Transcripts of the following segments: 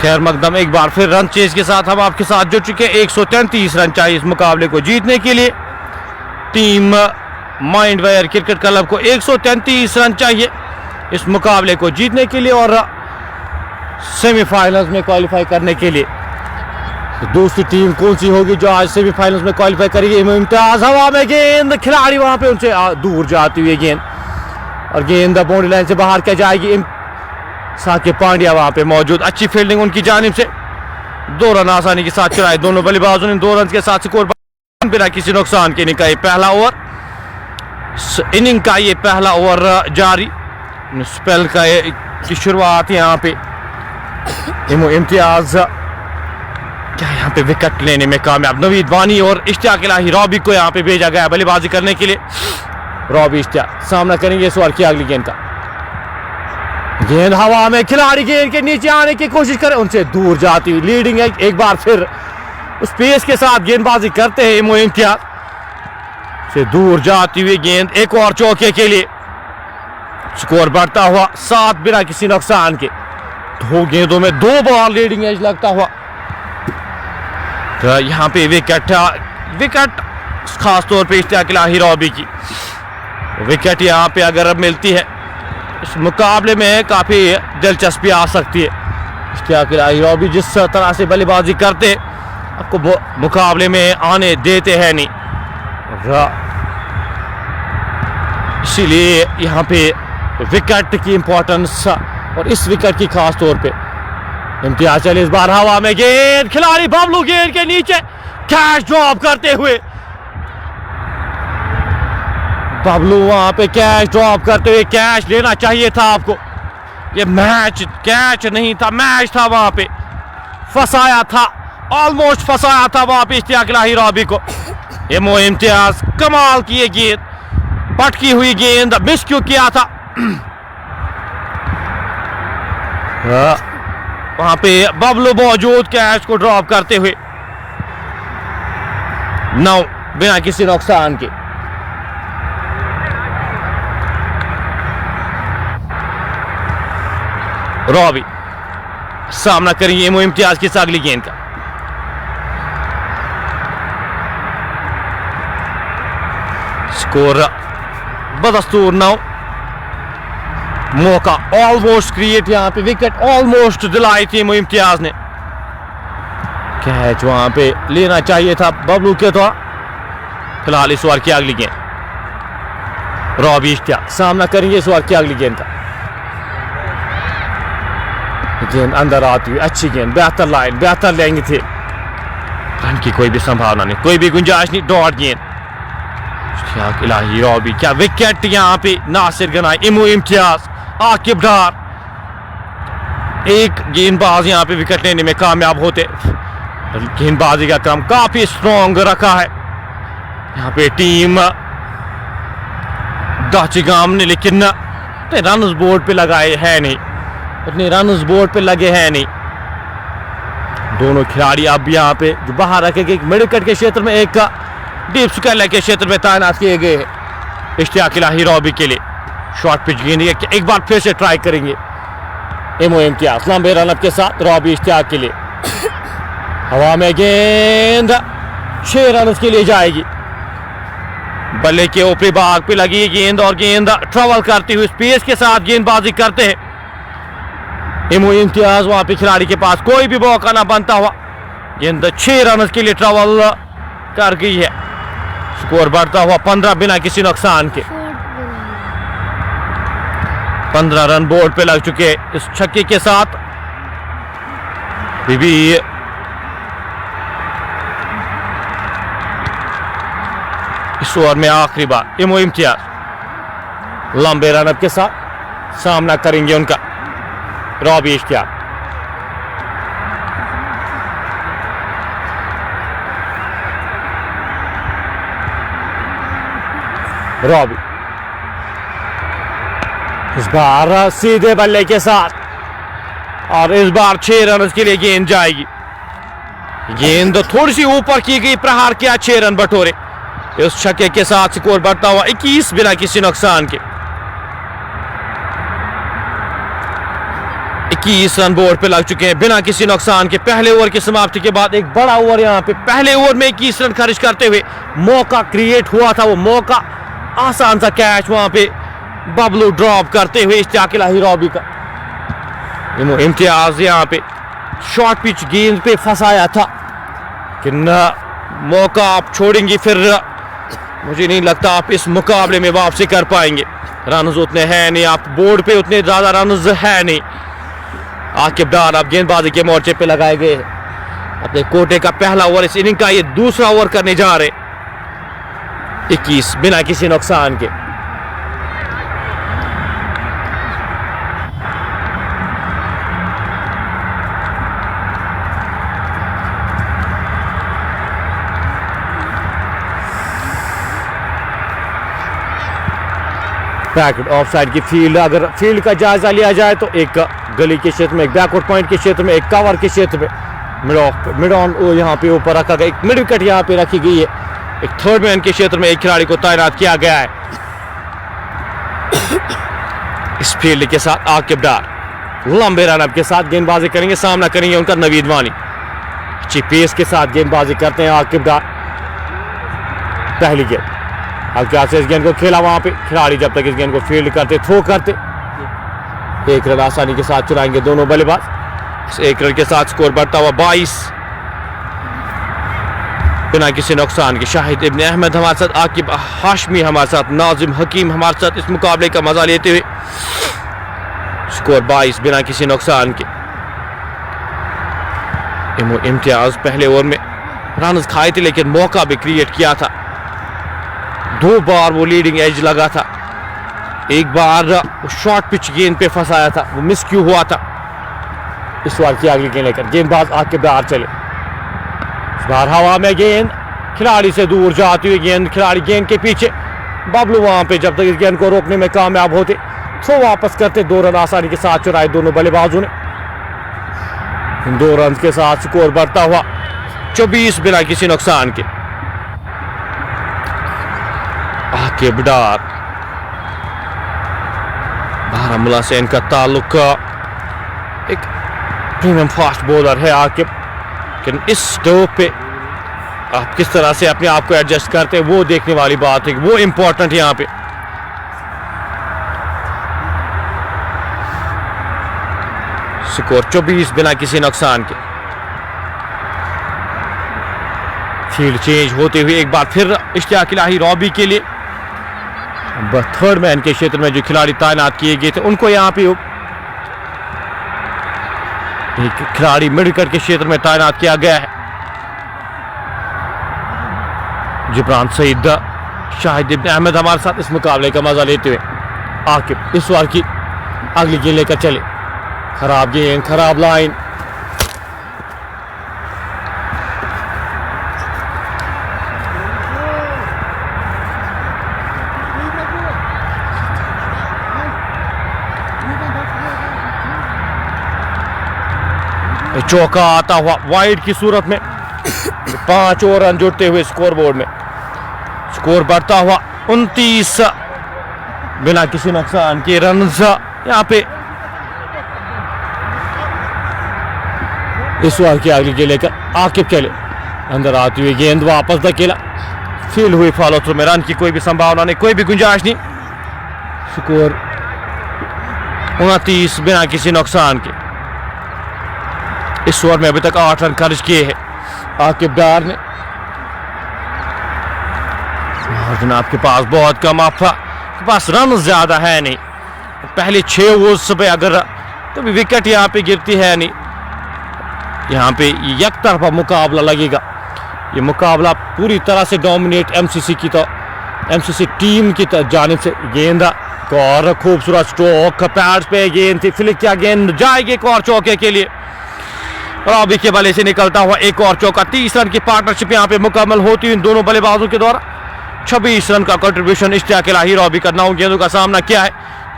खैर मकदम एक बार फिर रन चेज के साथ हम आपके साथ जुड़ चुके हैं। 133 रन चाहिए इस मुकाबले को जीतने के लिए। टीम माइंडवेयर क्रिकेट क्लब को 133 रन चाहिए इस मुकाबले को जीतने के लिए और सेमीफाइनल्स में क्वालिफाई करने के लिए। दूसरी टीम कौन सी होगी जो आज सेमीफाइनल्स में क्वालिफाई करेगी? मुमताज हवा में गेंद, खिलाड़ी वहां पे उनसे दूर जाती हुई गेंद और गेंद बाउंड्री लाइन से बाहर क्या जाएगी? साकिब पांड्या वहां पे मौजूद। अच्छी फील्डिंग उनकी जानिब से। 2 रन आसानी के साथ चुराए दोनों बल्लेबाजों ने। 2 रन के साथ स्कोर बिना किसी नुकसान के निकाय पहला ओवर इनिंग का ये पहला ओवर जारी। स्पेल का की शुरुआत यहाँ पे इम्तियाज क्या यहाँ पे विकेट लेने में कामयाब। नवीद वानी और इश्तियाक इलाही रॉबी को यहाँ पे भेजा गया बल्लेबाजी करने के लिए। रॉबी इश्तियाक सामना करेंगे इस ओवर की अगली गेंद का। गेंद हवा में, खिलाड़ी गेंद के नीचे आने की कोशिश करे, उनसे दूर जाती हुई लीडिंग है। एक बार फिर उस पेस के साथ गेंदबाजी करते हैं इमो इम्तियाज। से दूर जाती हुई गेंद एक और चौके के लिए। स्कोर बढ़ता हुआ 7 बिना किसी नुकसान के। 2 गेंदों में 2 बॉल लीडिंग एज लगता हुआ। तो यहाँ पे विकेट खास तौर पे इश्तियाक इलाही रॉबी की विकेट यहाँ पे अगर मिलती है इस मुकाबले में काफी दिलचस्पी आ सकती है। इश्तियाक इलाही रॉबी जिस तरह से बल्लेबाजी करते आपको मुकाबले में आने देते हैं नहीं, इसीलिए यहाँ पे विकेट की इंपॉर्टेंस और इस विकेट की खास तौर पे। इम्तियाज चले इस बार हवा में, गेंद खिलाड़ी बबलू गेंद के नीचे कैच ड्रॉप करते हुए। बबलू वहां पे कैच ड्रॉप करते हुए। कैच लेना चाहिए था आपको। ये मैच कैच नहीं था, मैच था। वहां पे फंसाया था, ऑलमोस्ट फंसाया था वहां पे इश्तियाक इलाही रॉबी को। इमो इम्तियाज कमाल की ये गेंद, पटकी हुई गेंद, मिस क्यों किया था? वहां पे बबलू मौजूद कैच को ड्रॉप करते हुए। 9 बिना किसी नुकसान के। रॉबी सामना करेंगे इमो इम्तियाज की अगली गेंद का। स्कोर बदस्तूर 9। मौका ऑलमोस्ट क्रिएट, यहाँ पे विकेट ऑलमोस्ट दिलाई थी इमो इम्तियाज ने। कैच वहां पे लेना चाहिए था बबलू के। तो फिलहाल इस ओवर की अगली गेंद। रॉबी इश्तियाक सामना करेंगे इस ओवर की अगली गेंद का। गेंद अंदर आती हुई अच्छी गेंद, बेहतर लाइन, बेहतर लेंगे थे। रन की कोई भी संभावना नहीं, कोई भी गुंजाइश नहीं। डॉट गेंद। इश्तियाक इलाही रॉबी क्या विकेट यहाँ पे नासिर गनाई, इमो इम्तियाज, आकिब डार। एक गेंदबाज यहाँ पे विकेट लेने में कामयाब होते। गेंदबाजी का क्रम काफी स्ट्रॉन्ग रखा है यहाँ पे टीम दाचिगाम ने, लेकिन रन बोर्ड पे लगाए है नहीं, उतने रन बोर्ड पे लगे हैं नहीं। दोनों खिलाड़ी अब यहाँ पे जो बाहर रखे गए मिड विकेट के क्षेत्र में, एक डीप स्क्वायर के क्षेत्र में तैनात किए गए हैं इश्तियाक इलाही रॉबी के लिए। शॉर्ट पिच गेंद एक बार फिर से ट्राई करेंगे इमो इम्तियाज लंबे रनअप के साथ। रॉबी इश्तियाक के लिए हवा में गेंद 6 रन के लिए जाएगी। बल्ले के ऊपरी भाग पे लगी गेंद और गेंद ट्रेवल करती हुई स्पेस के साथ गेंदबाजी करते हैं इमो इम्तियाज। वहां पे खिलाड़ी के पास कोई भी मौका ना बनता हुआ गेंद 6 रन के लिए ट्रेवल कर गई है। स्कोर बढ़ता हुआ 15 बिना किसी नुकसान के। 15 रन बोर्ड पे लग चुके इस छक्के के साथ। भी इस ओवर में आखिरी बार इमो इम्तियाज लंबे रनअप के साथ सामना करेंगे उनका रॉबी इश्तियाक। रॉबी इस बार सीधे बल्ले के साथ और इस बार 6 रन के लिए गेंद जाएगी। गेंद थोड़ी सी ऊपर की गई, प्रहार किया, 6 रन बटोरे। इस छक्के के साथ स्कोर बढ़ता हुआ 21 बिना किसी नुकसान के। 21 रन बोर्ड पे लग चुके हैं बिना किसी नुकसान के। पहले ओवर की समाप्ति के बाद एक बड़ा ओवर यहाँ पे पहले ओवर में 21 रन खर्च करते हुए मौका क्रिएट हुआ था। वो मौका आसान सा कैच वहां पे बबलू ड्रॉप करते हुए इश्तियाक इलाही रॉबी का इम्तियाज यहाँ पे शॉर्ट पिच गेंद पे फंसाया था कि न मौका आप छोड़ेंगे फिर मुझे नहीं लगता आप इस मुकाबले में वापसी कर पाएंगे। रन्स उतने हैं नहीं, आप बोर्ड पे उतने ज्यादा रन्स है नहीं। आकिब डार अब गेंदबाजी के मोर्चे पे लगाए गए अपने कोटे का पहला ओवर इस इनिंग का, ये दूसरा ओवर करने जा रहे 21 बिना किसी नुकसान के। बैकवर्ड ऑफ साइड की फील्ड, अगर फील्ड का जायजा लिया जाए तो एक गली के क्षेत्र में, एक बैकवर्ड पॉइंट के क्षेत्र में, एक कवर के क्षेत्र में मिड ऑन यहाँ पे ऊपर रखा गया, एक मिड विकेट यहाँ पे रखी गई है। एक थर्ड मैन के क्षेत्र में एक खिलाड़ी को तैनात किया गया है। इस फील्ड के साथ आकिब डार लंबे रनअप के साथ गेंदबाजी करेंगे, सामना करेंगे उनका नवीद वानी। अच्छी पेस के साथ गेंदबाजी करते हैं आकिब डार। पहली गेंद हल्के से इस गेंद को खेला, वहां पे खिलाड़ी जब तक इस गेंद को फील्ड करते थ्रो करते एक रन आसानी के साथ चुराएंगे दोनों बल्लेबाज। एक रन के साथ स्कोर बढ़ता हुआ 22 बिना किसी नुकसान के। शाहिद इब्न अहमद हमारे साथ, आकिब हाशमी हमारे साथ, नाजिम हकीम हमारे साथ इस मुकाबले का मजा लेते हुए। स्कोर 22 बिना किसी नुकसान के। इम्तियाज पहले ओवर में रन खाए थे लेकिन मौका भी क्रिएट किया था। 2 बार वो लीडिंग एज लगा था, एक बार शॉर्ट पिच गेंद पे फंसाया था, वो मिस क्यों हुआ था। इस बार की अगली गेंद लेकर गेंदबाज आकिब डार चले। इस बार हवा में गेंद खिलाड़ी से दूर जाती हुई गेंद, खिलाड़ी गेंद के पीछे, बबलू वहां पे जब तक इस गेंद को रोकने में कामयाब होते तो वापस करते। 2 रन आसानी के साथ चुराए दोनों बल्लेबाजों ने। 2 रन के साथ स्कोर बढ़ता हुआ 24 बिना किसी नुकसान के। आकिब डार बारामूला से इनका ताल्लुक, एक प्रीमियम फास्ट बॉलर है आकिब, लेकिन इस स्टोव पे आप किस तरह से अपने आप को एडजस्ट करते हैं वो देखने वाली बात है, वो इंपॉर्टेंट है यहाँ पे। स्कोर 24 बिना किसी नुकसान के। फील्ड चेंज होते हुए एक बार फिर इश्तियाक इलाही रॉबी के लिए थर्ड मैन के क्षेत्र में जो खिलाड़ी तैनात किए गए थे उनको यहाँ पे एक खिलाड़ी मिड विकेट के क्षेत्र में तैनात किया गया है। जिब्रान सईद, शाहिद इब्न अहमद हमारे साथ इस मुकाबले का मजा लेते हुए। आकिब इस बार की अगली गेंद लेकर चले। खराब गेंद, खराब लाइन, चौका आता हुआ वाइड की सूरत में। 5 और रन जुड़ते हुए स्कोर बोर्ड में। स्कोर बढ़ता हुआ 29 बिना किसी नुकसान के। रन यहाँ पे इस ओवर की अगली गेंद लेकर आकिब चले। अंदर आती हुई गेंद वापस धकेला, फील्ड हुई फॉलो थ्रू में। रन की कोई भी संभावना नहीं, कोई भी गुंजाइश नहीं। स्कोर 29 बिना किसी नुकसान के। इस ओवर में अभी तक 8 रन खर्च किए हैं आकिब डार ने। मार्जिन आपके पास बहुत कम, आपके पास रन ज्यादा है नहीं। पहले 6 ओवर्स पे अगर कभी विकेट यहाँ पे गिरती है नहीं, यहाँ पे एक तरफा मुकाबला लगेगा। ये मुकाबला पूरी तरह से डोमिनेट एमसीसी टीम की जानिब से। गेंद और खूबसूरत स्ट्रोक, पैड्स पे गेंद थी, फ्लिक किया, गेंद जाएगी एक और चौके के लिए। रॉबी के बल्ले से निकलता हुआ एक और चौका। 30 रन की पार्टनरशिप यहाँ पे मुकम्मल होती हुई इन दोनों बल्लेबाजों के द्वारा। 26 रन का कंट्रीब्यूशन इश्तियाक इलाही रॉबी का 9 गेंदों का सामना किया है।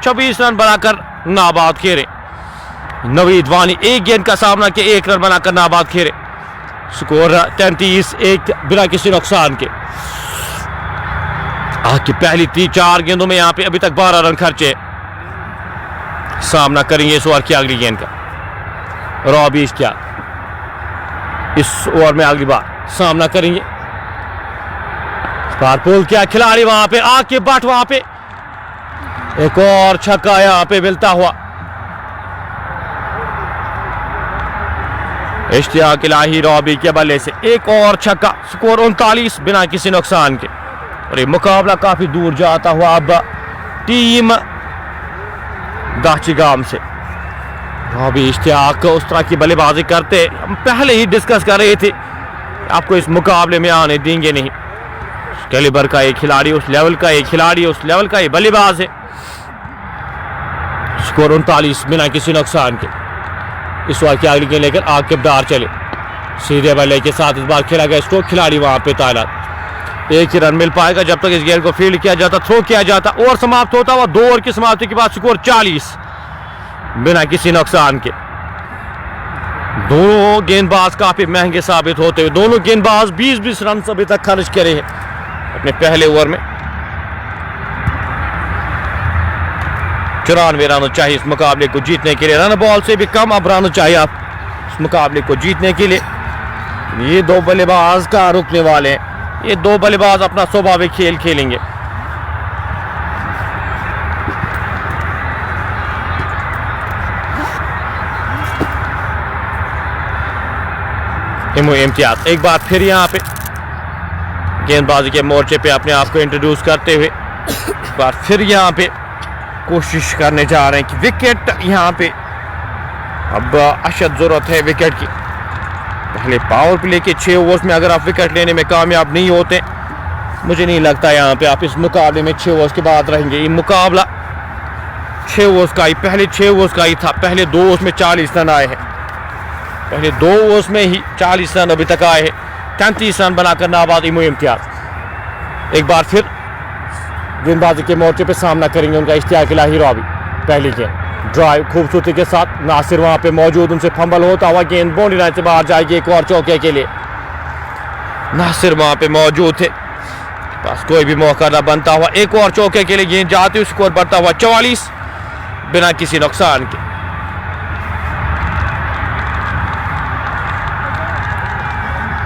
26 रन बनाकर नाबाद खेले। नवीद वानी 1 गेंद का सामना किया, 1 रन बनाकर नाबाद खेले। स्कोर 33 बिना किसी नुकसान के। आगे पहली 3-4 गेंदों में यहाँ पे अभी तक 12 रन खर्चे। सामना करेंगे इस ओवर की अगली गेंद का। रॉबी इश्तियाक इस ओवर में अगली बार सामना करेंगे। पुल किया खिलाड़ी, वहां पे आके बट, वहां पे एक और छक्का यहां पे मिलता हुआ। इश्तियाक इलाही रॉबी के बल्ले से एक और छक्का, स्कोर 39 बिना किसी नुकसान के। और ये मुकाबला काफी दूर जाता हुआ अब टीम दाचिगाम से। रॉबी इश्तियाक उस तरह की बल्लेबाजी करते हम पहले ही डिस्कस कर रहे थे, आपको इस मुकाबले में आने देंगे नहीं। उस कैलिबर का एक खिलाड़ी, उस लेवल का एक खिलाड़ी, उस लेवल का एक बल्लेबाज है। स्कोर 39 बिना किसी नुकसान के। इस बार की अगली गेंद लेकर आकिबदार चले, सीधे बल्ले के साथ इस बार खेला गया स्ट्रोक, खिलाड़ी वहां पे तैनात। एक ही रन मिल पाएगा जब तक इस गेंद को फील्ड किया जाता, थ्रो किया जाता। ओवर समाप्त होता हुआ 2 ओवर की समाप्ति के बाद स्कोर 40 बिना किसी नुकसान के। दोनों गेंदबाज काफी महंगे साबित होते हुए, दोनों गेंदबाज 20-20 रन अभी तक खर्च करे हैं अपने पहले ओवर में। 94 रन चाहिए इस मुकाबले को जीतने के लिए, रन बॉल से भी कम अब रन चाहिए आप इस मुकाबले को जीतने के लिए। ये दो बल्लेबाज का रुकने वाले हैं, ये दो बल्लेबाज अपना स्वाभाविक खेल खेलेंगे। इम्तियाज एक बार फिर यहां पे गेंदबाजी के मोर्चे पे अपने आप को इंट्रोड्यूस करते हुए एक बार फिर यहां पे कोशिश करने जा रहे हैं कि विकेट यहां पे अब अशद जरूरत है विकेट की। पहले पावर प्ले के 6 ओवर्स में अगर आप विकेट लेने में कामयाब नहीं होते, मुझे नहीं लगता यहां पे आप इस मुकाबले में 6 ओवर्स के बाद रहेंगे। ये मुकाबला 6 ओवर्स का ही, पहले 6 ओवर्स का ही था। पहले 2 ओवर्स में 40 रन आए हैं, पहले 2 ओवर्स में ही 40 रन अभी तक आए हैं। 33 रन बनाकर नाबाद इम्तियाज एक बार फिर गेंदबाजी के मोर्चे पे सामना करेंगे उनका इश्तियाक इलाही रॉबी। पहली गेंद ड्राइव खूबसूरती के साथ, नासिर वहां पे मौजूद, उनसे फंबल होता हुआ गेंद बाउंड्री लाइन से बाहर जाएगी एक और चौके के लिए। नासिर वहां पे मौजूद थे, बस कोई भी मौका ना बनता हुआ, एक और चौके के लिए गेंद जाती हुई, स्कोर बढ़ता हुआ 44 बिना किसी नुकसान के।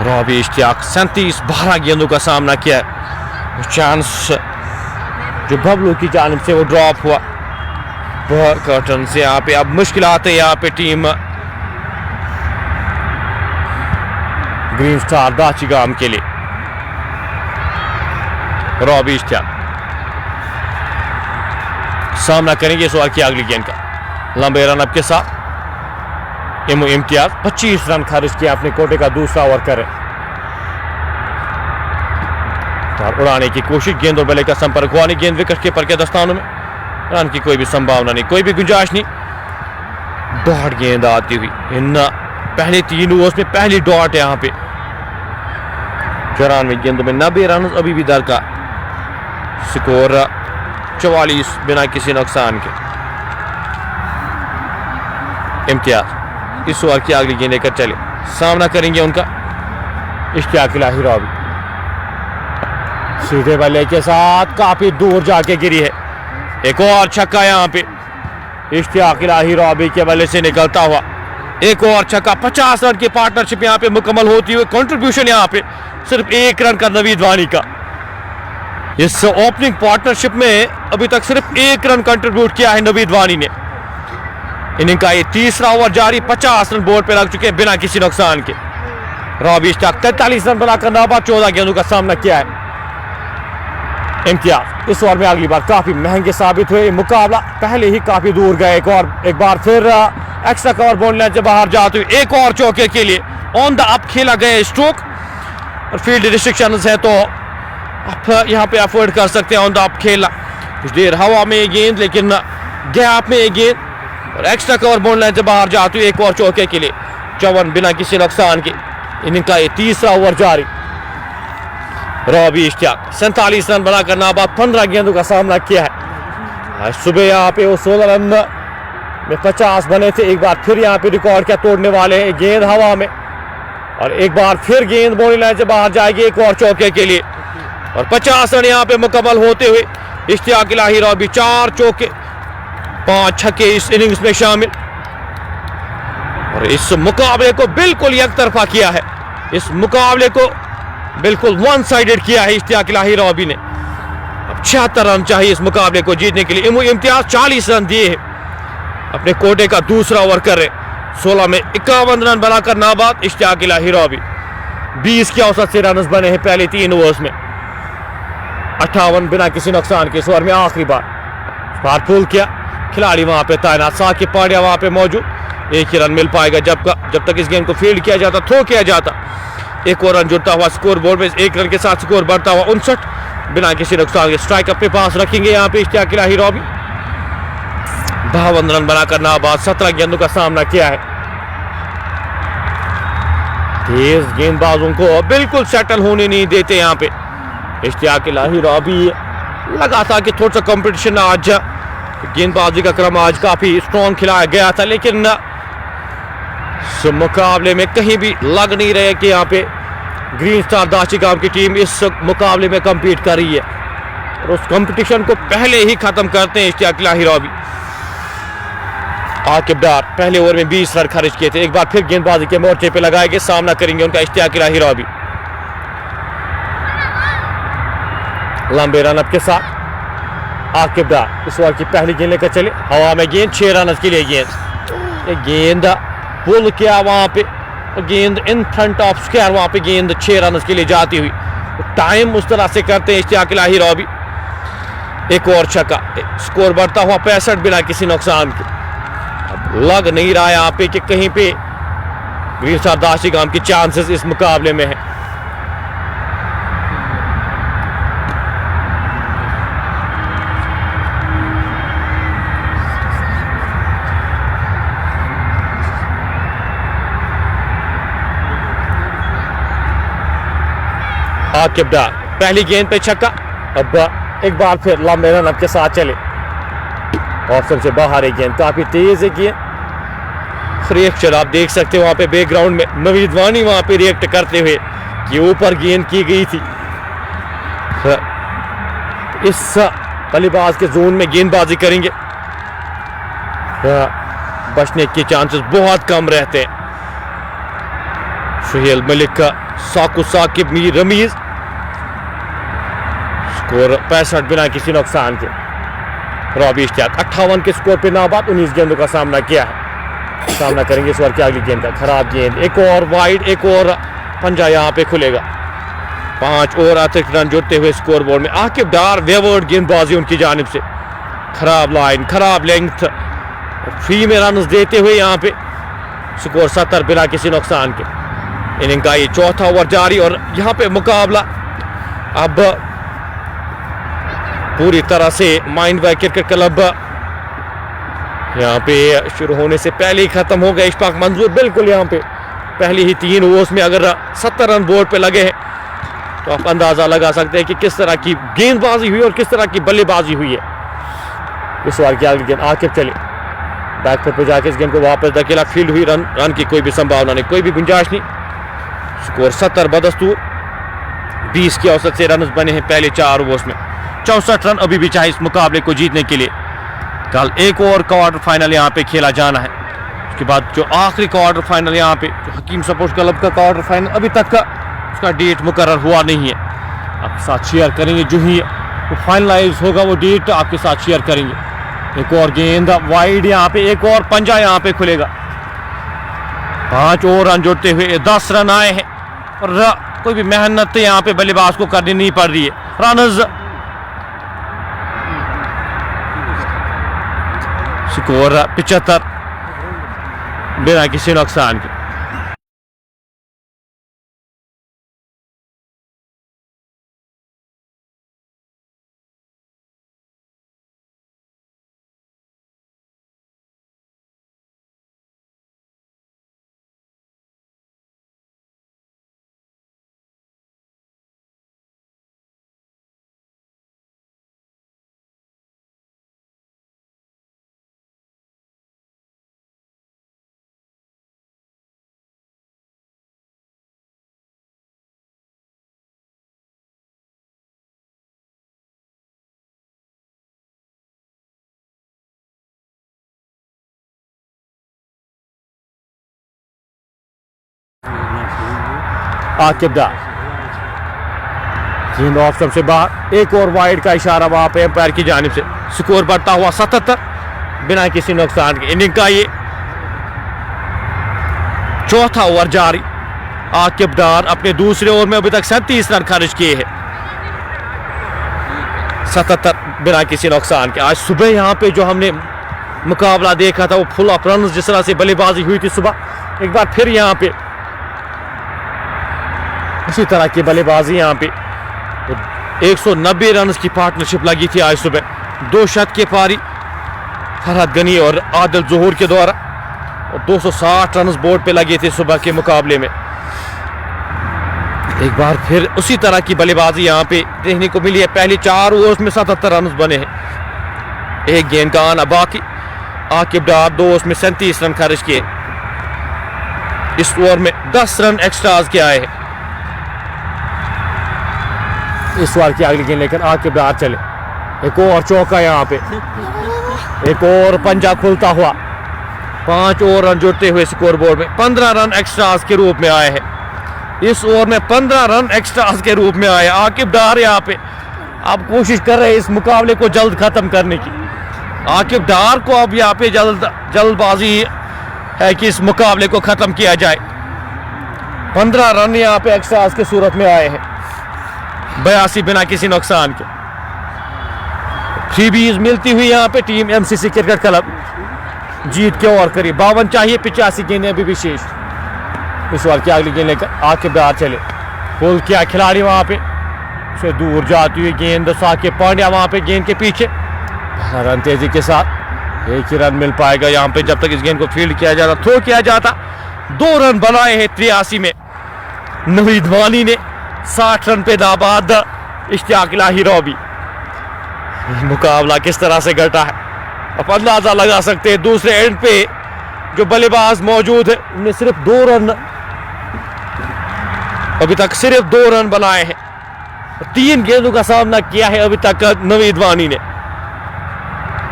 रॉबी इश्तियाक 37-12 गेंदों का सामना किया। चांस जो बबलू की जानिब से वो ड्रॉप हुआ कर्टन से। यहाँ पे अब मुश्किल आते हैं यहाँ पे टीम ग्रीन स्टार दाचिगाम के लिए। रॉबी इश्तियाक सामना करेंगे इस ओवर की अगली गेंद का। लंबे रन अप के साथ इम्तियाज 25 रन खर्च किया अपने कोटे का दूसरा ओवर करें और उड़ाने की कोशिश। गेंद और बल्ले का संपर्क हुआ नहीं, गेंद विकेट कीपर के दस्तानों में, रन की कोई भी संभावना नहीं, कोई भी गुंजाइश नहीं। डॉट गेंद आती हुई इन पहले 3 ओवर्स में पहली डॉट है यहाँ पे। 94 गेंदों में 90 रन अभी भी दरकार, स्कोर 44 बिना किसी नुकसान के। इम्तियाज इस ओवर की अगली गेंद लेकर चले, सामना करेंगे उनका इश्तियाक इलाही रॉबी। सीधे बल्ले के साथ काफी दूर जाके गिरी है, एक और छक्का यहाँ पे इश्तियाक इलाही रॉबी के बल्ले से निकलता हुआ, एक और छक्का। 50 रन की पार्टनरशिप यहाँ पे मुकम्मल होती हुई, कंट्रीब्यूशन यहाँ पे सिर्फ 1 रन का नवीद वानी का। इस ओपनिंग पार्टनरशिप में अभी तक सिर्फ 1 रन कंट्रीब्यूट किया है नवीद वानी ने। इनिंग का ये तीसरा ओवर जारी, 50 रन बोर्ड पे लग चुके हैं बिना किसी नुकसान के। रॉबी इश्तियाक 43 रन बनाकर नाबाद 14 गेंदों का सामना किया है। इम्तियाज इस ओवर में अगली बार काफी महंगे साबित हुए, मुकाबला पहले ही काफी दूर गए। एक बार फिर एक्स्ट्रा कवर बाउंड्री लाइन से बाहर जाते हुए एक और चौके के लिए ऑन द अप खेला गया स्ट्रोक, और फील्ड रिस्ट्रिक्शंस है तो आप यहाँ पे अफोर्ड कर सकते हैं ऑन द अप खेलना। कुछ देर हवा में गेंद, लेकिन गैप में गेंद और एक्स्ट्रा कवर बाउंड्री लाइन से बाहर जाते हुए एक और चौके के लिए 54 बिना किसी नुकसान के। इनिंग का ये तीसरा ओवर जारी। रॉबी इश्तियाक 47 रन बनाकर नाबाद 15 गेंदों का सामना किया है। आज सुबह यहाँ पे वो 16 रन में 50 बने थे, एक बार फिर यहाँ पे रिकॉर्ड क्या तोड़ने वाले हैं। गेंद हवा में और एक बार फिर गेंद बाउंड्री लाइन से बाहर जाएगी एक और चौके के लिए, और 50 रन यहाँ पे मुकम्मल होते हुए इश्तियाक इलाही रॉबी 4 चौके 5 छक्के इस इनिंग्स में शामिल। और इस मुकाबले को बिल्कुल एक तरफा किया है, इस मुकाबले को बिल्कुल वन साइडेड किया है इश्तियाक इलाही रॉबी ने। अब 76 रन चाहिए इस मुकाबले को जीतने के लिए। इम्तियाज 40 रन दिए हैं, अपने कोटे का दूसरा ओवर कर रहे, 16 में 51 रन बनाकर नाबाद इश्तियाक इलाही रॉबी। 20 के औसत से रन बने हैं पहले 3 ओवर्स में, 58 बिना किसी नुकसान के। इस ओवर में आखिरी बार पुल किया, खिलाड़ी वहां पे तैनात, साकिब पांड्या वहां पे मौजूद। एक ही रन मिल पाएगा जब तक इस गेंद को फील्ड किया जाता, थ्रो किया जाता। एक और रन जुड़ता हुआ स्कोर बोर्ड में, एक रन के साथ स्कोर बढ़ता हुआ 59 बिना किसी नुकसान के। स्ट्राइक अपने पास रखेंगे यहाँ पे इश्तियाक इलाही रॉबी। 52 रन बनाकर नाबाद, 17 गेंदों का सामना किया है। तेज गेंदबाजों को बिल्कुल सेटल होने नहीं देते यहाँ पे इश्तियाक इलाही रॉबी। लगा था कि थोड़ा सा कंपटीशन आज, गेंदबाजी का क्रम आज काफी स्ट्रॉन्ग खिलाया गया था, लेकिन इस मुकाबले में कहीं भी लग नहीं रहे कि यहाँ पे ग्रीन स्टार दाशिगाम की टीम इस मुकाबले में compete कर रही है, और उस कंपटीशन को पहले ही खत्म करते हैं इश्तियाक इलाही रॉबी। आकिब डार पहले ओवर में 20 रन खर्च किए थे, एक बार फिर गेंदबाजी के मोर्चे पे लगाएंगे, सामना करेंगे उनका इश्तियाक इलाही रॉबी। लंबे रन अप के साथ आकिब डार इस ओवर की पहली गेंद लेकर चले, हवा में गेंद, 6 रन के लिए गेंद पुल किया वहां पे, गेंद इन फ्रंट ऑफ स्क्वायर, वहां पे गेंद 6 रन के लिए जाती हुई। टाइम उस तरह से करते हैं इश्तियाक इलाही रॉबी। एक और छक्का, स्कोर बढ़ता हुआ 65 बिना किसी नुकसान के। अब लग नहीं रहा है यहाँ पे कि कहीं पे ग्रीन स्टार दाशिगाम की चांसेस इस मुकाबले में है। आकिब डार पहली गेंद पे छक्का, अब एक बार फिर लंबे रन के साथ चले, ऑप्शन से बाहर है गेंद, काफी तेज है गेंद। रिएक्शन आप देख सकते हो वहां पे बैकग्राउंड में नवीद वानी वहां पे रिएक्ट करते हुए कि ऊपर गेंद की गई थी। इस बल्लेबाज के जोन में गेंदबाजी करेंगे, बचने के चांसेस बहुत कम रहते हैं। सुहेल मलिक का साकिब मीर रमीज, स्कोर 65 बिना किसी नुकसान के। रॉबी इश्तियाक 58 के स्कोर पे नाबाद, 19 गेंदों का सामना किया है। सामना करेंगे इस ओवर की अगली गेंद का, खराब गेंद, एक और वाइड, एक और पंजा यहाँ पे खुलेगा। 5 और अतिरिक्त रन जुड़ते हुए स्कोर बोर्ड में। आकिब डार वेवर्ड गेंदबाजी उनकी जानिब से, खराब लाइन, खराब लेंथ, फ्री में रन देते हुए यहाँ पे स्कोर 70 बिना किसी नुकसान के। इनिंग का ये चौथा ओवर जारी, और यहाँ पे मुकाबला अब पूरी तरह से माइंड बाय क्रिकेट क्लब यहाँ पे शुरू होने से पहले ही खत्म हो गया। इशफाक मंजूर बिल्कुल यहाँ पे पहली ही 3 ओवर्स में अगर 70 रन बोर्ड पे लगे हैं, तो आप अंदाजा लगा सकते हैं कि किस तरह की गेंदबाजी हुई और किस तरह की बल्लेबाजी हुई है। इस बार की अगली गेंद आकिब चले, बैकफुट पे जाके इस गेंद को वापस धकेला, फील्ड हुई, रन की कोई भी संभावना नहीं, कोई भी गुंजाइश नहीं। स्कोर 70 बदस्तूर, 20 के औसत से रन बने हैं पहले 4 ओवर्स में। 64 रन अभी भी चाहिए इस मुकाबले को जीतने के लिए। कल एक और क्वार्टर फाइनल यहाँ पे खेला जाना है, उसके बाद जो आखिरी क्वार्टर फाइनल यहाँ पे जो हकीम स्पोर्ट्स क्लब का क्वार्टर फाइनल अभी तक का उसका डेट मुकर्रर हुआ नहीं है। आपके साथ शेयर करेंगे, जो ही वो फाइनलाइज होगा वो डेट आपके साथ शेयर करेंगे। एक और गेंद वाइड, यहाँ पे एक और पंजा यहाँ पे खुलेगा। 5 और रन जुड़ते हुए 10 रन आए हैं, और कोई भी मेहनत यहाँ पे बल्लेबाज को करनी नहीं पड़ रही है। रनर्स स्कोर 75 बिना किसी नुकसान के। आकिब डार, गेंद ऑफ स्टंप से बाहर, एक और वाइड का इशारा वहां पे एम्पायर की जानिब से। स्कोर बढ़ता हुआ 77 बिना किसी नुकसान के। इनिंग का ये चौथा ओवर जारी। आकिब डार अपने दूसरे ओवर में अभी तक 37 रन खर्च किए हैं, 77 बिना किसी नुकसान के। आज सुबह यहाँ पे जो हमने मुकाबला देखा था वो फुल ऑफ रन जिस तरह से बल्लेबाजी हुई थी सुबह, एक बार फिर यहाँ पे उसी तरह की बल्लेबाजी यहाँ पे 190 रन की पार्टनरशिप लगी थी आज सुबह। 2 शत के पारी फरहत गनी और आदिल ज़ोहर के द्वारा, और 260 रन बोर्ड पे लगे थे सुबह के मुकाबले में। एक बार फिर उसी तरह की बल्लेबाजी यहाँ पे देखने को मिली है। पहले 4 ओवर्स में 77 रन बने हैं, एक गेंद का आना बाकी। आकिब डार 2 ओवर्स में 37 रन खर्च किए, इस ओवर में 10 रन एक्स्ट्राज के आए हैं। इस ओवर की अगली गेंद लेकर आकिब डार चले, एक और चौका यहाँ पे, एक और पंजा खुलता हुआ। 5 और रन जुड़ते हुए स्कोर बोर्ड में 15 रन एक्स्ट्रास के रूप में आए हैं। इस ओवर में 15 रन एक्स्ट्रास के रूप में आए। आकिब डार यहाँ पे अब कोशिश कर रहे हैं इस मुकाबले को जल्द खत्म करने की। आकिब डार को अब यहाँ पे जल्दबाजी है कि इस मुकाबले को खत्म किया जाए। 15 रन यहाँ पे एक्स्ट्रास की सूरत में आए हैं, 82 बिना किसी नुकसान के। फ्रीबीज मिलती हुई यहाँ पे टीम एमसीसी क्रिकेट क्लब जीत के और करीब 52 चाहिए, 85 गेंदें अभी भी शेष। इस ओवर की अगली गेंद लेकर आकिब डार चले, पुल किया खिलाड़ी वहां पे से दूर जाती हुई गेंद। साकिब पांड्या वहां पे गेंद के पीछे, रन तेजी के साथ 1 ही रन मिल पाएगा यहाँ पे जब तक इस गेंद को फील्ड किया जाता, थ्रो किया जाता। 2 रन बनाए हैं 83 में। नवीद वानी ने 60 रन पे दाबाद इश्तियाक इलाही रॉबी। मुकाबला किस तरह से घटा है आप अंदाजा लगा सकते हैं। दूसरे एंड पे जो बल्लेबाज मौजूद है उन्हें सिर्फ 2 रन, अभी तक सिर्फ 2 रन बनाए हैं। 3 गेंदों का सामना किया है अभी तक नवीद वानी ने।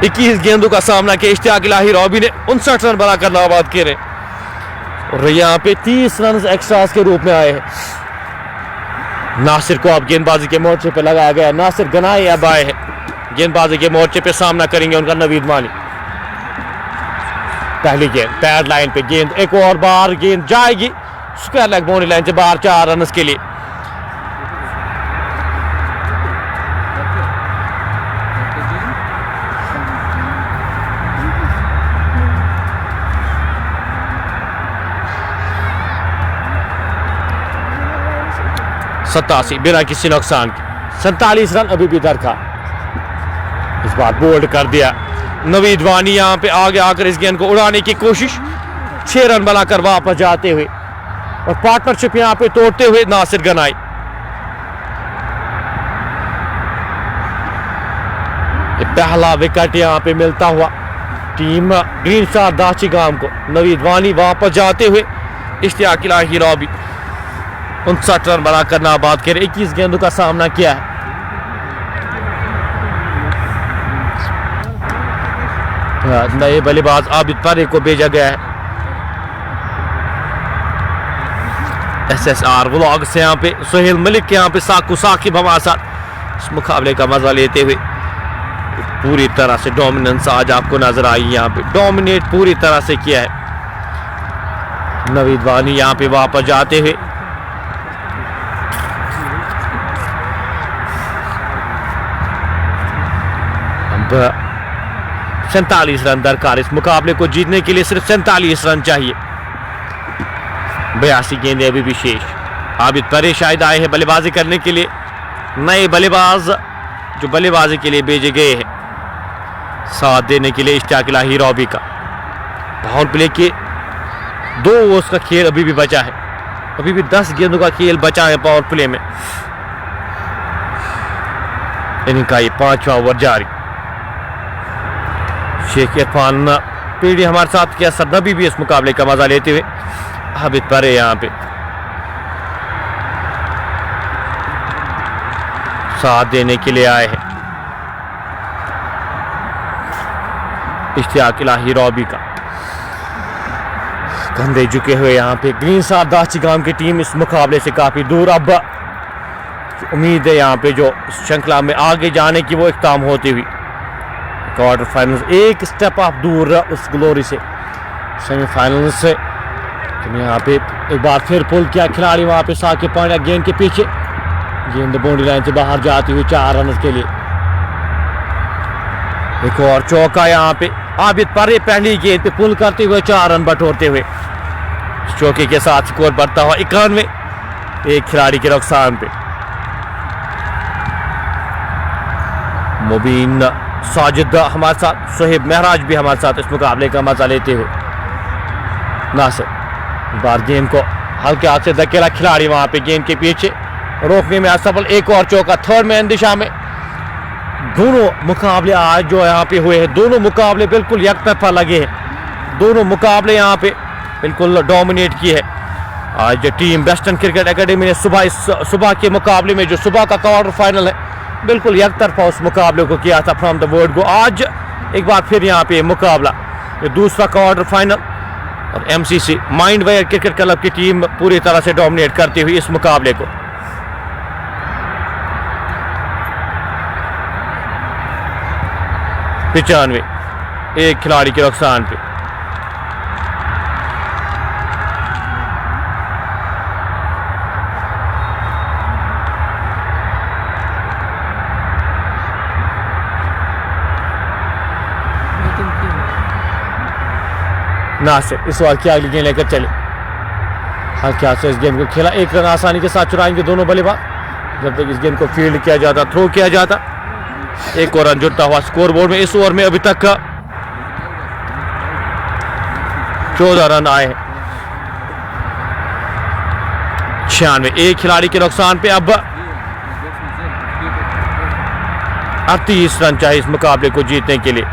21 गेंदों का सामना किया इश्तियाक इलाही रॉबी ने, 59 रन बनाकर नाबाद किए और यहाँ पे 30 रन एक्स्ट्रास के रूप में आए हैं। नासिर को अब गेंदबाजी के मोर्चे पे लगाया गया। नासिर गनाई अब आए हैं गेंदबाजी के मोर्चे पे, सामना करेंगे उनका नवीद वानी। पहली गेंद पैड लाइन पे गेंद, एक और बार गेंद जाएगी स्क्वायर लेग बाउंड्री लाइन से बाहर 4 रन के लिए। सतासी बिना किसी नुकसान के। 47 रन अभी भी दरकार, इस बार बोल्ड कर दिया नवीद वानी। यहाँ पे आगे आकर इस गेंद को उड़ाने की कोशिश, 6 रन बनाकर वापस जाते हुए और पार्टनरशिप यहाँ पे तोड़ते हुए नासिर गनाई। पहला विकेट यहाँ पे मिलता हुआ टीम ग्रीन स्टार दाचिगाम को। नवीद वानी वापस जाते हुए इश्तियाक इलाही रॉबी 59 रन बनाकर नाबाद कर 21 गेंदों का सामना किया है। नए बल्लेबाज आबिद परे को भेजा गया है। SSR व्लॉग से यहाँ पे सोहेल मलिक के यहाँ पे साकिब हमारे साथ इस मुकाबले का मजा लेते हुए पूरी तरह से डोमिनेंस आज आपको नजर आई। यहाँ पे डोमिनेट पूरी तरह से किया है नवीद वानी। यहाँ पे वापस जाते हुए अब 47 रन दरकार इस मुकाबले को जीतने के लिए, सिर्फ 47 रन चाहिए। 82 गेंदें अभी भी शेष। आबिद परे शायद आए हैं बल्लेबाजी करने के लिए। नए बल्लेबाज जो बल्लेबाजी के लिए भेजे गए हैं साथ देने के लिए इश्तियाक इलाही रॉबी का। पावर प्ले के 2 ओवर्स का खेल अभी भी बचा है, अभी भी 10 गेंदों का खेल बचा है पावर प्ले में। इनका ये 5वां ओवर जारी। शेख इरफान पीढ़ी हमारे साथ किया, सरनबी भी इस मुकाबले का मजा लेते हुए। आबिद परे यहाँ पे साथ देने के लिए आए हैं इश्तियाक इलाही रॉबी का। कंधे झुके हुए यहाँ पे ग्रीन साथ दाचिगाम की टीम इस मुकाबले से काफ़ी दूर। अब उम्मीद है यहाँ पे जो श्रृंखला में आगे जाने की वो इख्ताम होती हुई। क्वार्टर फाइनल्स एक स्टेप आप दूर उस ग्लोरी से, सेमीफाइनल से। यहाँ पे एक बार फिर पुल किया खिलाड़ी वहाँ पे साकिब पांड्या गेंद के पीछे, गेंद बाउंड्री लाइन से बाहर जाती हुई 4 रन के लिए। एक और चौका यहाँ पे आबिद परे पहली गेंद पे पुल करते हुए 4 रन बटोरते हुए चौके के साथ स्कोर बढ़ता हुआ 91, एक खिलाड़ी के नुकसान पे। मुबीन साजिद हमारे साथ, सोहेब महराज भी हमारे साथ इस मुकाबले का मजा लेते हुए। नासिर बार गेंद को हल्के हाथ से धकेला खिलाड़ी वहां पे गेंद के पीछे, रोकने में असफल। एक और चौका थर्ड मैन दिशा में। दोनों मुकाबले आज जो यहाँ पे हुए हैं, दोनों मुकाबले बिल्कुल यकतरफा लगे हैं। दोनों मुकाबले यहाँ पे बिल्कुल डोमिनेट की है आज टीम वेस्टर्न क्रिकेट एकेडमी ने। सुबह के मुकाबले में जो सुबह का क्वार्टर फाइनल है, बिल्कुल यकतरफा उस मुकाबले को किया था फ्रॉम द वर्ड को। आज एक बार फिर यहाँ पे मुकाबला, ये दूसरा क्वार्टर फाइनल, और एमसीसी माइंडवेयर क्रिकेट क्लब की टीम पूरी तरह से डोमिनेट करती हुई इस मुकाबले को। पिचानवे, एक खिलाड़ी के नुकसान पे। नासिर इस बार की अगली गेंद लेकर चले, हल्के हाथ से इस गेंद को खेला, 1 रन आसानी के साथ चुराएंगे दोनों बल्लेबाज जब तक इस गेंद को फील्ड किया जाता, थ्रो किया जाता। एक और रन जुड़ता हुआ स्कोर बोर्ड में। इस ओवर में अभी तक 14 रन आए हैं। 96, एक खिलाड़ी के नुकसान पे। अब 38 रन चाहिए इस मुकाबले को जीतने के लिए।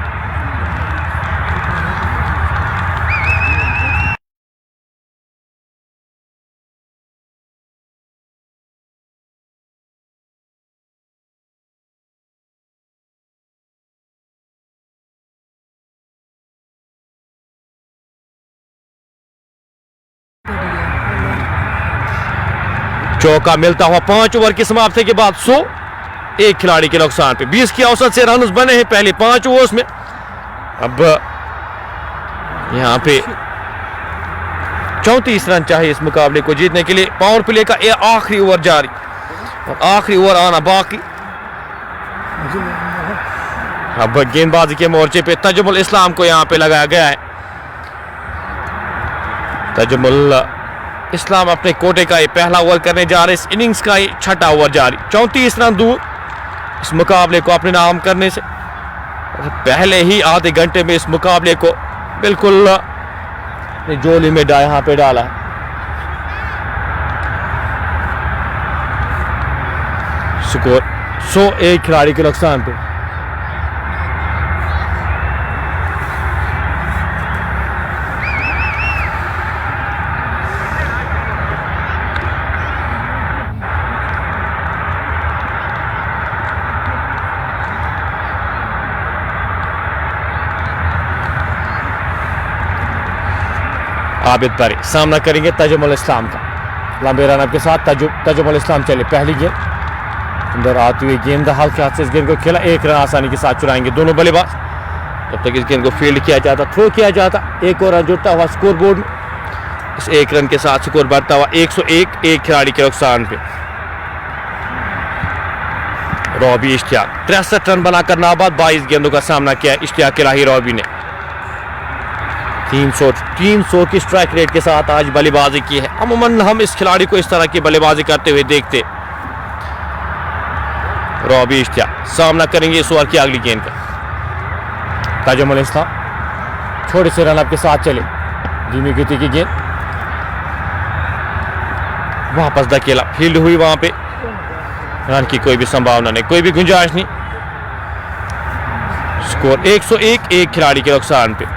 चौका मिलता हुआ 5 ओवर की समाप्ति के बाद 100, एक खिलाड़ी के नुकसान पे। 20 की औसत से रन बने हैं पहले 5 ओवर्स में। अब यहां पे 34 रन चाहिए इस मुकाबले को जीतने के लिए। पावर प्ले का ये आखिरी ओवर जारी और आखिरी ओवर आना बाकी। अब गेंदबाजी के मोर्चे पे तजुमुल इस्लाम को यहां पे लगाया गया है। तजुमुल इस्लाम अपने कोटे का ये पहला ओवर करने जा रहे, इस इनिंग्स का ये छठा ओवर जारी। 34 रन दूर इस मुकाबले को अपने नाम करने से। पहले ही आधे घंटे में इस मुकाबले को बिल्कुल जोली में यहाँ पे डाला है। स्कोर 100, एक खिलाड़ी के नुकसान पे। आबिद परे सामना करेंगे तजुमुल इस्लाम का। लंबे रन के साथ तजुमुल इस्लाम चले, पहली गेंद अंदर आती हुई गेंद हल्के हाथ से इस गेंद को खेला, 1 रन आसानी के साथ चुराएंगे दोनों बल्लेबाज जब तक इस गेंद को फील्ड किया जाता, थ्रो किया जाता। एक और रन जुड़ता हुआ स्कोर बोर्ड में। इस 1 रन के साथ स्कोर बढ़ता हुआ 101, एक खिलाड़ी के नुकसान पे। रॉबी इश्तियाक 63 रन बनाकर नाबाद 22 गेंदों का सामना किया इश्तियाक इलाही रॉबी ने। 300 की स्ट्राइक रेट के साथ आज बल्लेबाजी की है। अमूमन हम इस खिलाड़ी को इस तरह की बल्लेबाजी करते हुए देखते। रॉबी इश्तियाक सामना करेंगे इस ओवर की अगली गेंद का। तजुमुल इस्लाम छोटे से रन के साथ चले, धीमी गति की गेंद वापस धकेला, फील्ड हुई, वहां पे रन की कोई भी संभावना नहीं, कोई भी गुंजाइश नहीं। स्कोर 101, एक खिलाड़ी के नुकसान पे।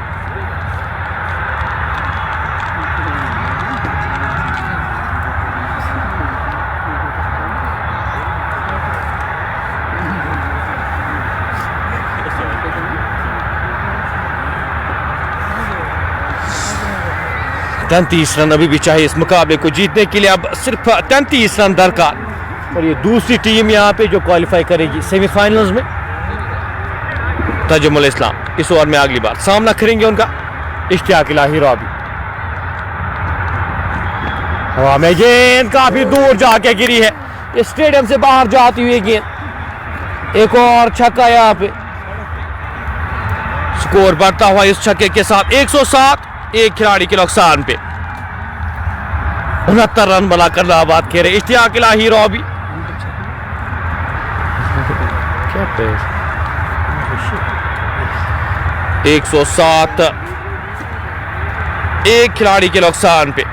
33 रन अभी भी चाहिए इस मुकाबले को जीतने के लिए। अब सिर्फ 33 रन दरकार और ये दूसरी टीम यहाँ पे जो क्वालिफाई करेगी सेमीफाइनल्स में। तजुमुल इस्लाम इस ओवर में अगली बार सामना करेंगे उनका इश्तियाक इलाही रॉबी। हवा में गेंद काफी दूर जाके गिरी है, इस स्टेडियम से बाहर जाती हुई गेंद। एक और छक्का यहाँ पे, स्कोर बढ़ता हुआ इस छक्के के साथ 107 एक खिलाड़ी के नुकसान पे 69 रन बनाकर नाबाद खेले इश्तियाक इलाही रॉबी। 107 एक खिलाड़ी के नुकसान पे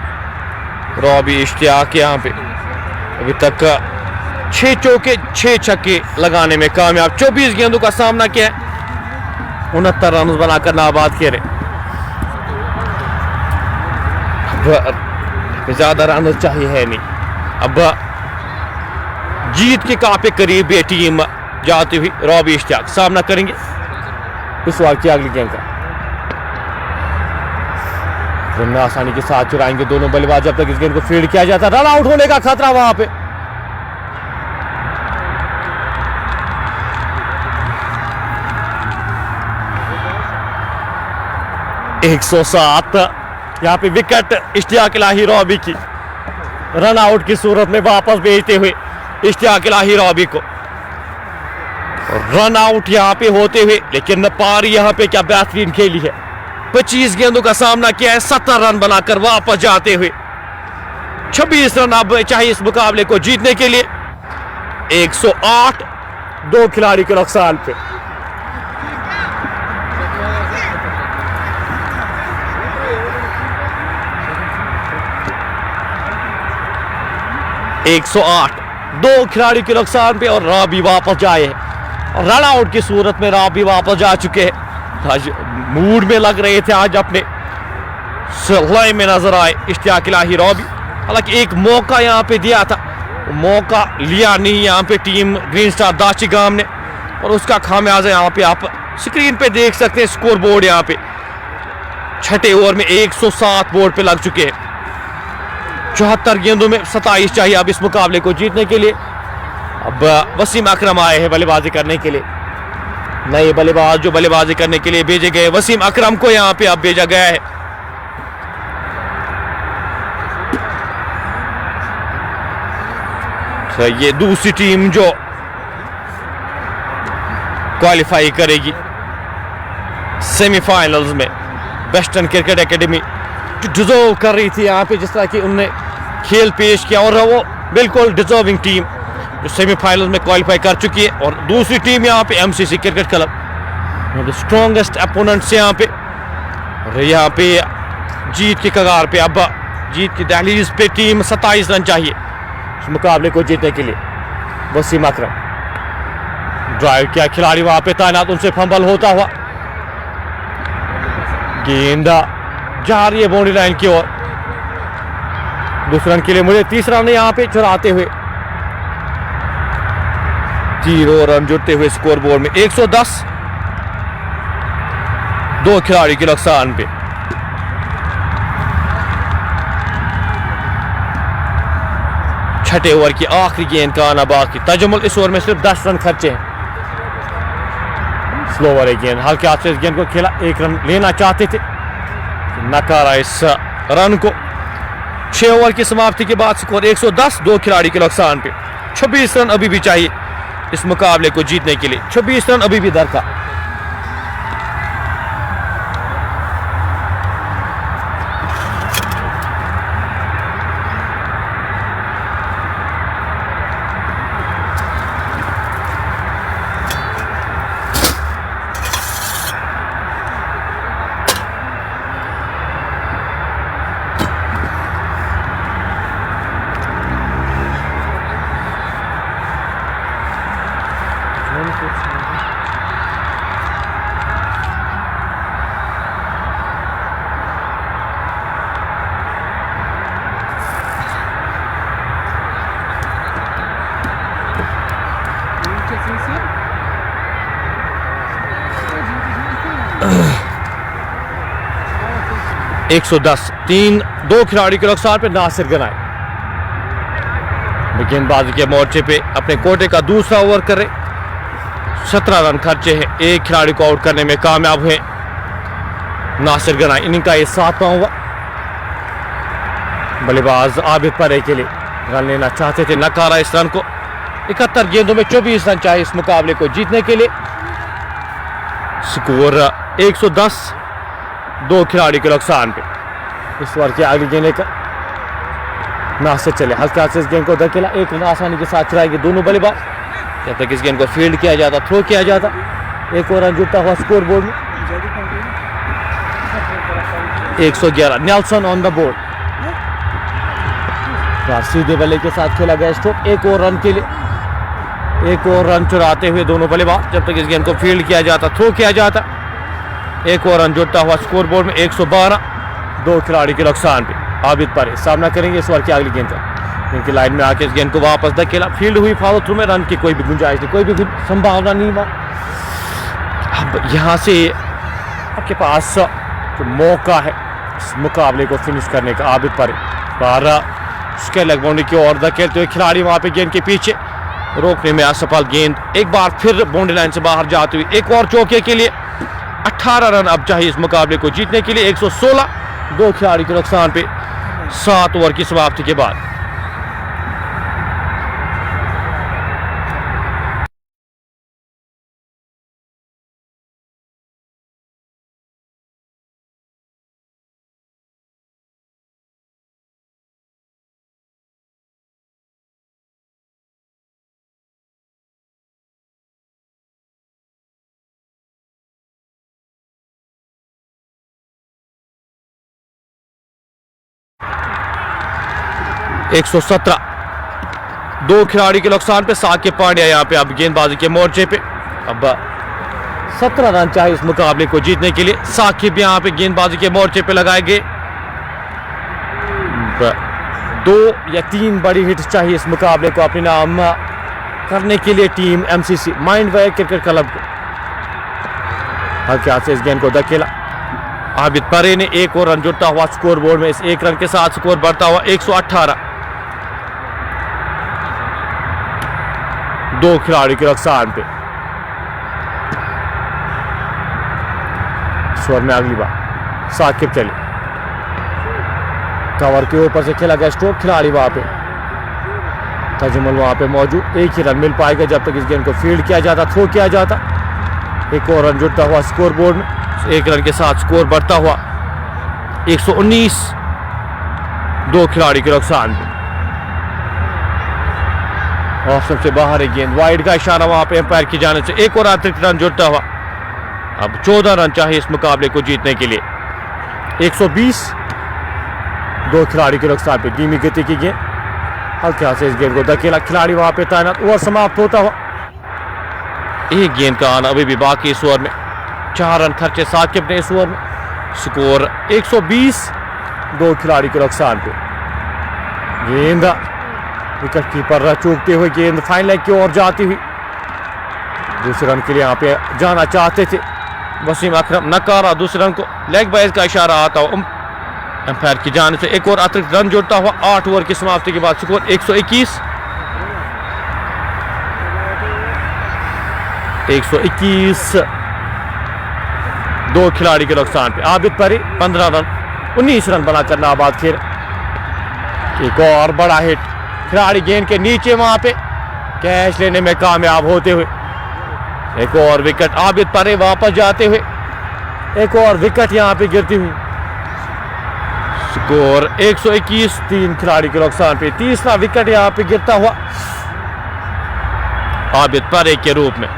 रॉबी इश्तियाक यहाँ पे अभी तक 6 चौके 6 छक्के लगाने में कामयाब। 24 गेंदों का सामना किया, 69 रन बनाकर नाबाद खेले। ज्यादा रन चाहिए है नहीं, अब जीत के काफी करीब ये टीम जाती हुई रॉबी इश्तियाक सामना करेंगे इस वार की अगली गेंद का। में आसानी के साथ चुराएंगे दोनों बल्लेबाज जब तक इस गेंद को फील्ड किया जाता। रन आउट होने का खतरा वहां पे। एक 107 यहां पे विकेट इश्तियाक इलाही रॉबी की रन आउट की सूरत में वापस भेजते हुए इश्तियाक इलाही रॉबी को रन आउट यहां पे होते हुए, लेकिन पारी यहां पे क्या बेहतरीन खेली है। 25 गेंदों का सामना किया है, 70 रन बनाकर वापस जाते हुए 26 रन अब चाहिए इस मुकाबले को जीतने के लिए। 108 दो खिलाड़ी के नुकसान पे। एक 108 दो खिलाड़ी के नुकसान पे और रॉबी वापस जाए और रन आउट की सूरत में रॉबी वापस जा चुके हैं। आज मूड में लग रहे थे, आज अपने सलाह में नजर आए इश्तियाक इलाही रॉबी। हालांकि एक मौका यहाँ पे दिया था, मौका लिया नहीं यहाँ पे टीम ग्रीन स्टार दाशिगाम ने और उसका खामियाजा यहाँ पे आप स्क्रीन पे देख सकते हैं। स्कोर बोर्ड यहाँ पे छठे ओवर में 107 बोर्ड पे लग चुके हैं। 74 गेंदों में 27 चाहिए अब इस मुकाबले को जीतने के लिए। अब वसीम अकरम आए हैं बल्लेबाजी करने के लिए। नए बल्लेबाज जो बल्लेबाजी करने के लिए भेजे गए, वसीम अकरम को यहां पे अब भेजा गया है। तो ये दूसरी टीम जो क्वालिफाई करेगी सेमीफाइनल्स में, वेस्टर्न क्रिकेट एकेडमी जो डिजर्व कर रही थी यहाँ पे जिस तरह की उन्होंने खेल पेश किया, और वो बिल्कुल डिजर्विंग टीम जो सेमीफाइनल में क्वालिफाई कर चुकी है। और दूसरी टीम यहाँ पे MCC cricket club strongest opponents यहाँ पे, और यहाँ पे जीत के कगार पे, अब जीत की दहलीज पे टीम 27 रन चाहिए इस मुकाबले को जीतने के लिए। वसीम अकरम ड्राइव किया, खिलाड़ी वहां पे तैनात, उनसे फंबल होता हुआ गेंदा जा रही है बाउंड्री लाइन की ओर। दूसरे रन के लिए मुझे तीसरा रन यहाँ पे चुराते हुए 0 रन जुड़ते हुए स्कोर बोर्ड में 110 दो खिलाड़ी के नुकसान पे। छठे ओवर की आखिरी गेंद का आना बाकी। तजुमुल इस ओवर में सिर्फ 10 रन खर्चे हैं। स्लो ओवर है गेंद, हल्के हाथ से इस गेंद को खेला, 1 रन लेना चाहते थे, नकारा इस रन को। 6 ओवर की समाप्ति के बाद स्कोर 110 दो खिलाड़ी के नुकसान पे। 26 रन अभी भी चाहिए इस मुकाबले को जीतने के लिए, 26 रन अभी भी दरकार। 110, 2 खिलाड़ी के नुकसान पे नासिर गनाई गेंदबाजी के मोर्चे पे अपने कोटे का दूसरा ओवर करे। 17 रन खर्चे हैं, एक खिलाड़ी को आउट करने में कामयाब हुए नासिर गनाई। इनिंग का ये 7वां ओवर। बल्लेबाज आबिद परे के लिए रन लेना चाहते थे, नकारा इस रन को। 71 गेंदों में 24 रन चाहिए इस मुकाबले को जीतने के लिए। स्कोर 110, 2 खिलाड़ी के नुकसान पे। इस ओवर की अगली गेंद लेकर नासिर चले, हल्का से इस गेंद को धकेला, एक रन आसानी के साथ चुराएंगे दोनों बल्लेबाज। जब तक इस गेंद को फील्ड किया जाता, थ्रो किया जाता, एक और रन जुड़ता हुआ स्कोर बोर्ड में। 111, नेल्सन ऑन द बोर्ड। सीधे बल्ले के साथ खेला गया स्ट्रोक, एक और रन के लिए, एक और रन चुराते हुए दोनों बल्लेबाज। जब तक इस गेंद को फील्ड किया जाता, थ्रो किया जाता, एक और रन जुड़ता हुआ स्कोर बोर्ड में। 112, 2 खिलाड़ी के नुकसान पे। आबिद परे सामना करेंगे इस ओवर की अगली गेंद का। इनकी लाइन में आके इस गेंद को वापस धकेला, फील्ड हुई, फॉलो थ्रू में, रन की कोई भी गुंजाइश नहीं, कोई भी संभावना नहीं वहां। अब यहाँ से आपके पास जो मौका है इस मुकाबले को फिनिश करने का। आबिद परे 12 उसके लेग बाउंड्री की ओर धकेलते हुए खिलाड़ी वहां पे गेंद के पीछे रोकने में असफल। गेंद एक बार फिर बाउंड्री लाइन से बाहर जाती हुई, एक और चौके के लिए। 18 रन अब चाहिए इस मुकाबले को जीतने के लिए। 116, 2 खिलाड़ी के नुकसान पे 7 ओवर की समाप्ति के बाद। एक 117, 2 खिलाड़ी के नुकसान पे। साकिब पांड्या यहाँ पे अब गेंदबाजी के मोर्चे पे। अब 17 रन चाहिए इस मुकाबले को जीतने के लिए। साकिब यहाँ पे गेंदबाजी के मोर्चे पे लगाए गए। 2 या 3 बड़ी हिट्स चाहिए इस मुकाबले को अपने नाम करने के लिए टीम एमसीसी माइंडवेयर क्रिकेट क्लब को। हल्के हाथ से इस गेंद को धकेला, आबिद परे ने एक और रन जुड़ता हुआ स्कोर बोर्ड में। इस एक रन के साथ स्कोर बढ़ता हुआ 118, 2 खिलाड़ी के नुकसान पे। स्वर में अगली बार साकिब चले, कवर के ऊपर से खेला गया स्ट्रोक, खिलाड़ी वहां पे तजुमल वहां पे मौजूद। एक ही रन मिल पाएगा जब तक इस गेंद को फील्ड किया जाता, थ्रो किया जाता। एक और रन जुड़ता हुआ स्कोर बोर्ड में, एक रन के साथ स्कोर बढ़ता हुआ 119, 2 खिलाड़ी के नुकसान पे। और सबसे बाहर एक गेंद, वाइड का इशारा वहां पे एम्पायर की जाने से। एक और अतिरिक्त रन जुड़ता हुआ। अब 14 रन चाहिए इस मुकाबले को जीतने के लिए। 120, 2 खिलाड़ी के नुकसान पे। धीमी गति की गेंद, हल्के हाथ से इस गेंद को धकेला, खिलाड़ी वहां पे तैनात। ओवर समाप्त होता हुआ, एक गेंद का आना अभी भी बाकी इस ओवर में। 4 रन खर्चे साकिब ने इस ओवर में। स्कोर 120, 2 खिलाड़ी के नुकसान पे। गेंद विकेट कीपर चूकते हुए गेंद फाइन लेग की ओर जाती हुई। दूसरे रन के लिए यहाँ पे जाना चाहते थे वसीम अकरम, नकारा दूसरे रन को। लेग बाइज का इशारा आता हुआ एम्पायर की जाने से। एक और अतिरिक्त रन जोड़ता हुआ 8 ओवर की समाप्ति के बाद स्कोर 121, 2 खिलाड़ी के नुकसान पे। आबिद परे 15 रन, 19 रन बनाकर नाबाद खेल। एक और बड़ा हिट, खिलाड़ी गेंद के नीचे वहां पे कैच लेने में कामयाब होते हुए। एक और विकेट, आबिद परे वापस जाते हुए, एक और विकेट यहां पे गिरती हुई। स्कोर 121, 3 खिलाड़ी के नुकसान पे। तीसरा विकेट यहां पे गिरता हुआ आबिद परे के रूप में।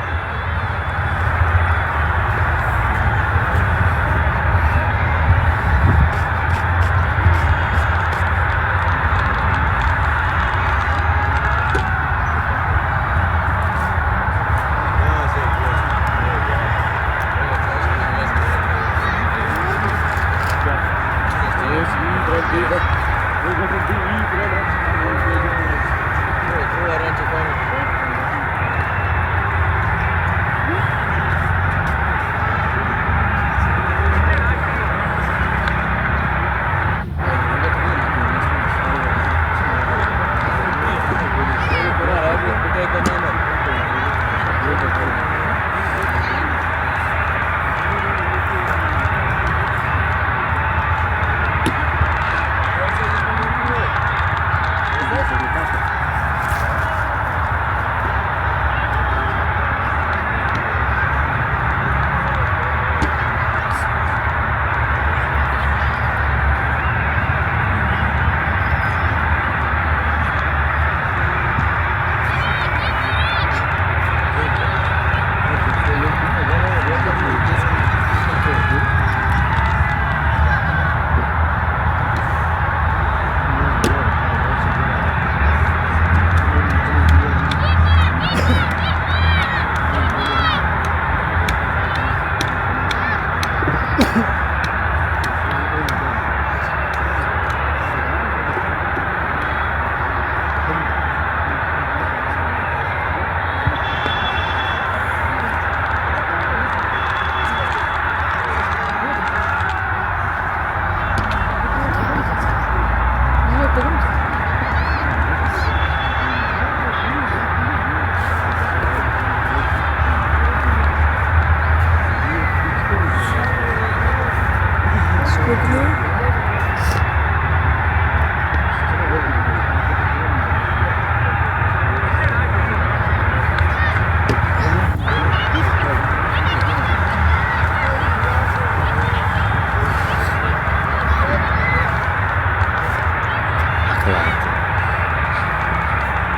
कितने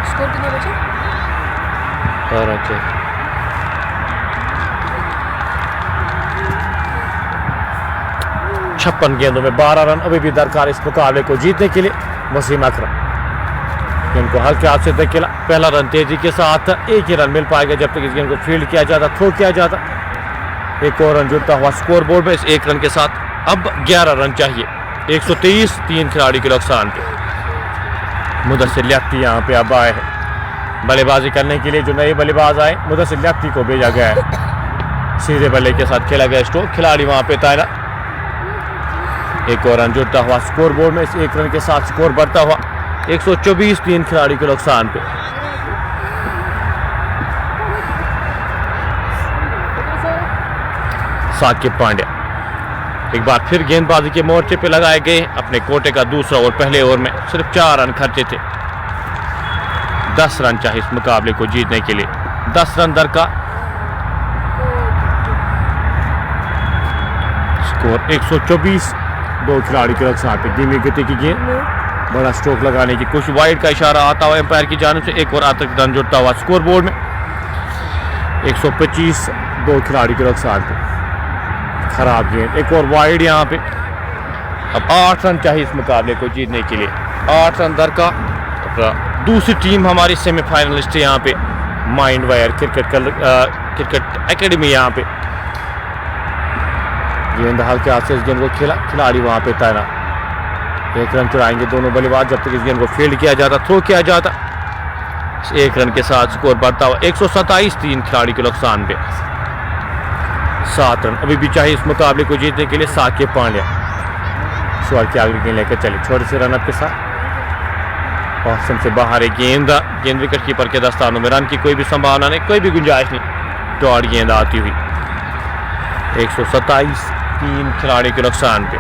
स्कोर कितना बचा? और अच्छे 56 गेंदों में 12 रन अभी भी दरकार इस मुकाबले को जीतने के लिए। वसीम अकरम इनको हल्के हाथ से खेला, पहला रन तेजी के साथ, एक ही रन मिल पाएगा जब तक इस गेंद को फील्ड किया जाता, थ्रो किया जाता। एक और रन जुड़ता हुआ स्कोर बोर्ड में इस एक रन के साथ। अब 11 रन चाहिए, 123, 3 खिलाड़ी के नुकसान पे। मुदस्सिर लियाकती यहाँ पे अब आए हैं बल्लेबाजी करने के लिए। जो नए बल्लेबाज आए मुदस्सिर लियाकती को भेजा गया है। सीधे बल्ले के साथ खेला गया स्ट्रोक, खिलाड़ी वहां पे तैनात। एक और रन जुड़ता हुआ स्कोर बोर्ड में इस एक रन के साथ स्कोर बढ़ता हुआ 124, 3 खिलाड़ी के नुकसान पे। साकिब पांड्या एक बार फिर गेंदबाजी के मोर्चे पे लगाए गए। अपने कोटे का दूसरा ओवर, पहले ओवर में सिर्फ 4 रन खर्चे थे। 10 रन चाहिए इस मुकाबले को जीतने के लिए, 10 रन दरकार। स्कोर 124, 2 खिलाड़ी के नुकसान पे। धीमी गति की गेंद, बड़ा स्ट्रोक लगाने की कुछ वाइड का इशारा आता हुआ एम्पायर की जानिब से। एक और अतिरिक्त रन जुड़ता हुआ स्कोर बोर्ड में 125, 2 खिलाड़ी के नुकसान पे। खराब गेंद, एक और वाइड यहाँ पे। अब 8 रन चाहिए इस मुकाबले को जीतने के लिए, 8 रन दरकार। दूसरी टीम हमारी सेमीफाइनलिस्ट है यहाँ पे, माइंड वायर क्रिकेट एकेडमी। यहाँ पे गेंद हल्के हाथ से इस गेंद को खेला, खिलाड़ी वहां पे तैनात। 1 रन चुराएंगे दोनों बल्लेबाज जब तक इस गेंद को फील्ड किया जाता, थ्रो किया जाता। इस 1 रन के साथ स्कोर बढ़ता हुआ 127, 3 खिलाड़ी के नुकसान पे। 7 रन अभी भी चाहिए इस मुकाबले को जीतने के लिए। साकिब पांड्या शॉट की आगे गेंद लेकर चले, छोटे से रनअप के साथ। ऑप्शन से बाहर है गेंद विकेट कीपर के दस्तानों में। रन की कोई भी संभावना नहीं, कोई भी गुंजाइश नहीं। डॉट गेंद आती हुई 127, 3 खिलाड़ी के नुकसान पे।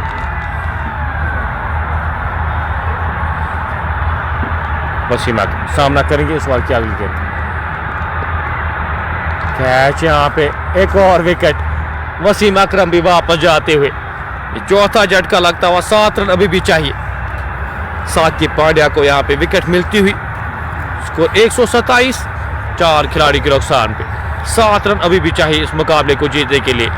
वसीम अकरम सामना करेंगे इस बार की अगली गेंद। कैच यहाँ पे, एक और विकेट। वसीम अकरम भी वापस जाते हुए, चौथा झटका लगता हुआ। 7 रन अभी भी चाहिए। साकिब पांड्या को यहाँ पे विकेट मिलती हुई। स्कोर 127, 4 खिलाड़ी के नुकसान पे। 7 रन अभी भी चाहिए इस मुकाबले को जीतने के लिए।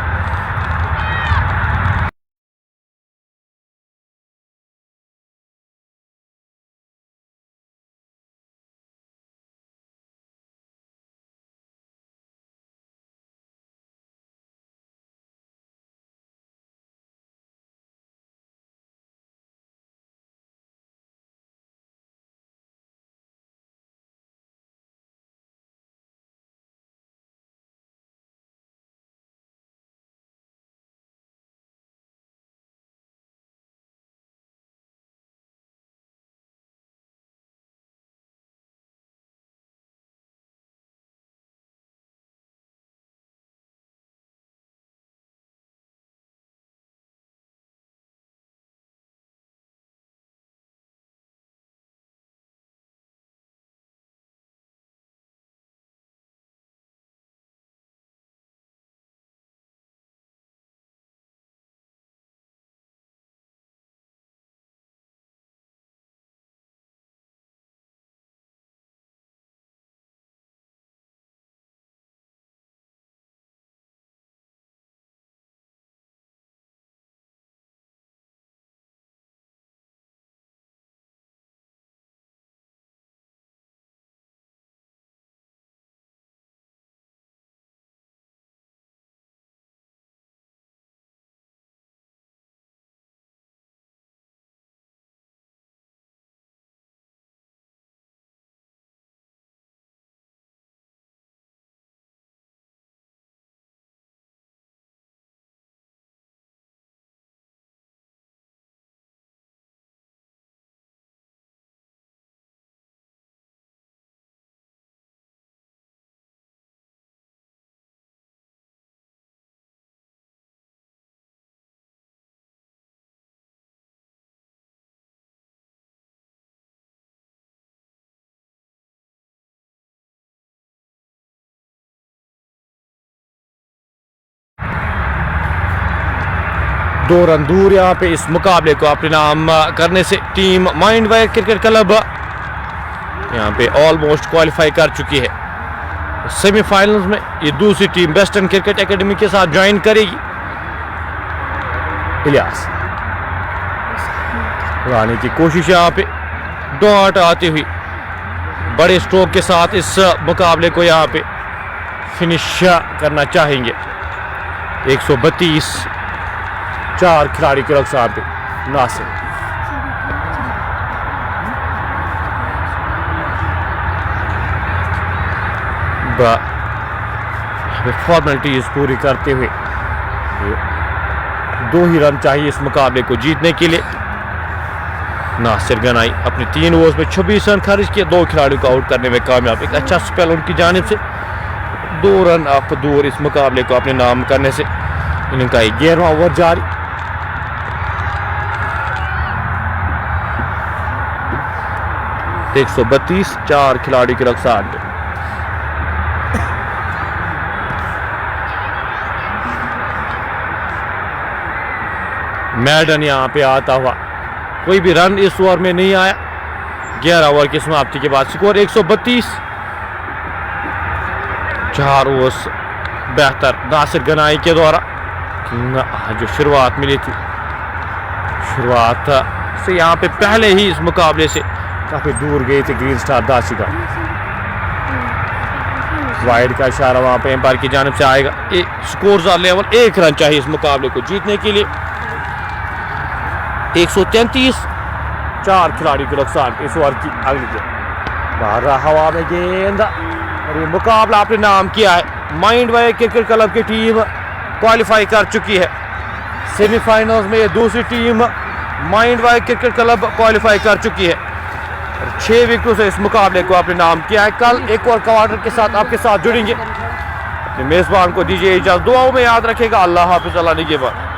2 रन दूर यहाँ पे इस मुकाबले को अपने नाम करने से team mind wise cricket club यहाँ पे ऑलमोस्ट क्वालिफाई कर चुकी है। सेमीफाइनल्स में ये दूसरी टीम वेस्टर्न क्रिकेट एकेडमी के साथ ज्वाइन करेगी। इलियास उड़ाने की कोशिश यहाँ पे, डॉट आती हुई बड़े स्ट्रोक के साथ इस मुकाबले को यहाँ पे फिनिश करना चाहेंगे। 132 4 खिलाड़ी के रक्षा पे नासिर फॉर्मेलिटीज पूरी करते हुए 2 ही रन चाहिए इस मुकाबले को जीतने के लिए। नासिर गनाई अपने 3 ओवर्स में 26 रन खर्च किए, 2 खिलाड़ियों को आउट करने में कामयाब। एक अच्छा स्पेल उनकी जानिब से, 2 रन आप दूर इस मुकाबले को अपने नाम करने से। इनका 11वां ओवर जारी। एक 132 4 खिलाड़ी की रक्षा पे मैडन यहाँ पे आता हुआ, कोई भी रन इस ओवर में नहीं आया। 11 ओवर की समाप्ति के बाद स्कोर 132 4 ओवर्स बेहतर नासिर गनाई के द्वारा। जो शुरुआत मिली थी, शुरुआत से यहाँ पे पहले ही इस मुकाबले से काफी दूर गई थी ग्रीन स्टार दासिका। वाइड का इशारा वहां पे एम्पायर की जानिब से आएगा। स्कोर लेवल 1 रन चाहिए इस मुकाबले को जीतने के लिए। 133 4 खिलाड़ी के नुकसान इस ओवर की अगली गेंद बाहर हवा में गेंद और ये मुकाबला आपने नाम किया है। माइंड वाइज क्रिकेट क्लब की टीम क्वालिफाई कर चुकी है। सेमीफाइनल्स में ये दूसरी team mind wise cricket club qualify कर चुकी है। 6 विकेटों से इस मुकाबले को आपने नाम किया है। कल एक और क्वार्टर के साथ आपके साथ जुड़ेंगे। अपने मेजबान को दीजिए इजाजत, दुआओं में याद रखेगा। अल्लाह हाफिज़, अल्लाह निगहबान।